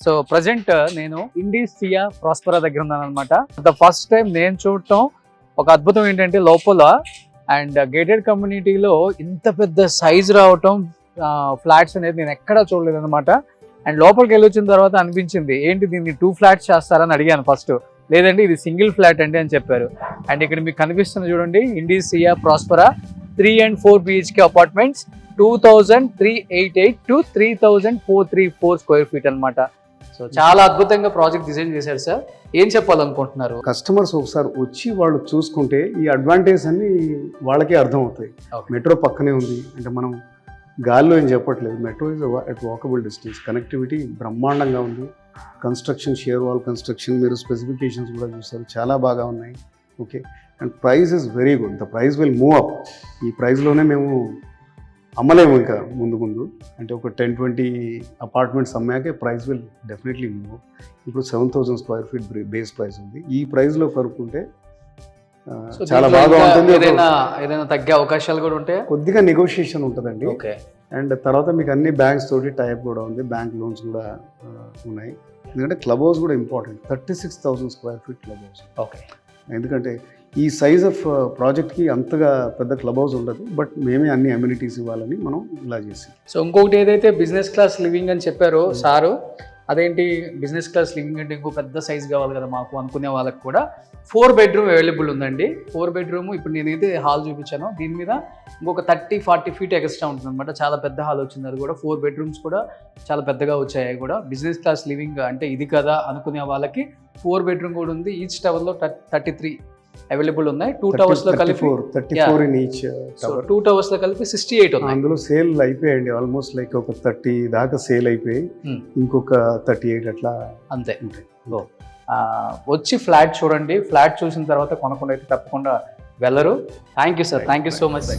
So present నేను ఇండిసియా ప్రాస్పరా దగ్గర ఉన్నాను అనమాట. ద ఫస్ట్ టైం నేను చూడటం ఒక అద్భుతం ఏంటంటే లోపల అండ్ గేటెడ్ కమ్యూనిటీలో ఇంత పెద్ద సైజ్ రావటం ఫ్లాట్స్ అనేది నేను ఎక్కడా చూడలేదు అనమాట. అండ్ లోపలికి వెళ్ళి వచ్చిన తర్వాత అనిపించింది ఏంటి దీన్ని 2 ఫ్లాట్స్ చేస్తారని అడిగాను ఫస్ట్. లేదండి ఇది సింగిల్ ఫ్లాట్ అండి అని చెప్పారు. అండ్ ఇక్కడ మీకు కనిపిస్తుంది చూడండి Indicia Prospera 3 and 4 BHK apartments 2388 to 3434 square feet అనమాట. సో చాలా అద్భుతంగా ప్రాజెక్ట్ డిజైన్ చేశారు సార్. ఏం చెప్పాలనుకుంటున్నారు? కస్టమర్స్ ఒకసారి వచ్చి వాళ్ళు చూసుకుంటే ఈ అడ్వాంటేజ్ అన్ని వాళ్ళకే అర్థం అవుతాయి. మెట్రో పక్కనే ఉంది అంటే మనం గాల్లో ఏం చెప్పట్లేదు. Metro is at walkable distance. Connectivity బ్రహ్మాండంగా ఉంది. కన్స్ట్రక్షన్ షేర్ వాల్ కన్స్ట్రక్షన్ మీరు స్పెసిఫికేషన్స్ కూడా చూస్తారు చాలా బాగా ఉన్నాయి. Okay and price is very good. The price will move up. ఈ ప్రైస్లోనే మేము అమ్మలేము ఇంకా ముందు అంటే ఒక 10-20 అపార్ట్మెంట్స్ అమ్మాకే ప్రైస్ విల్ డెఫినెట్లీ మూవ్. ఇప్పుడు 7,000 స్క్వేర్ ఫీట్ బేస్ ప్రైస్ ఉంది. ఈ ప్రైస్లో కనుక్కుంటే చాలా బాగా ఉంటుంది. ఏదైనా తగ్గే అవకాశాలు కూడా ఉంటాయి. కొద్దిగా నెగోషియేషన్ ఉంటుందండి. ఓకే అండ్ తర్వాత మీకు అన్ని బ్యాంక్స్ తోటి టైప్ కూడా ఉంది. బ్యాంక్ లోన్స్ కూడా ఉన్నాయి. ఎందుకంటే క్లబ్ హౌస్ కూడా important. 36,000 square feet club house. Okay ఎందుకంటే ఈ సైజ్ ఆఫ్ ప్రాజెక్ట్కి అంతగా పెద్ద క్లబ్ హౌస్ ఉండదు. బట్ మేమే అన్ని అమ్యూనిటీస్ ఇవ్వాలని మనం ఇలా చేసాం. సో ఇంకొకటి ఏదైతే బిజినెస్ క్లాస్ లివింగ్ అని చెప్పారో సారు, అదేంటి బిజినెస్ క్లాస్ లివింగ్ అంటే ఇంకో పెద్ద సైజ్ కావాలి కదా మాకు అనుకునే వాళ్ళకి కూడా 4 bedroom అవైలబుల్ ఉందండి. 4 bedroom ఇప్పుడు నేనైతే హాల్ చూపించాను. దీని మీద ఇంకొక 30-40 feet ఎక్స్ట్రా ఉంటుంది అనమాట. చాలా పెద్ద హాల్ వచ్చింది. అది కూడా 4 bedrooms కూడా చాలా పెద్దగా వచ్చాయి. కూడా బిజినెస్ క్లాస్ లివింగ్ అంటే ఇది కదా అనుకునే వాళ్ళకి 4 bedroom కూడా ఉంది. ఈచ్ టవర్లో 33 అవైలబుల్ ఉన్నాయి. 2 towers లో కలిపి 34 ఇన్ ఈచ్ టవర్. 2 towers లో కలిపి 68 ఉన్నాయి. అందులో సేల్ అయిపోయాయండి. ఆల్మోస్ట్ లైక్ ఒక 30 దాకా సేల్ అయిపోయి ఇంకొక 38 అట్లా అంతే ఉంటాయి. వచ్చి ఫ్లాట్ చూడండి. ఫ్లాట్ చూసిన తర్వాత కొనకుండా అయితే తప్పకుండా వెళ్ళరు. Thank you sir. Thank you so much.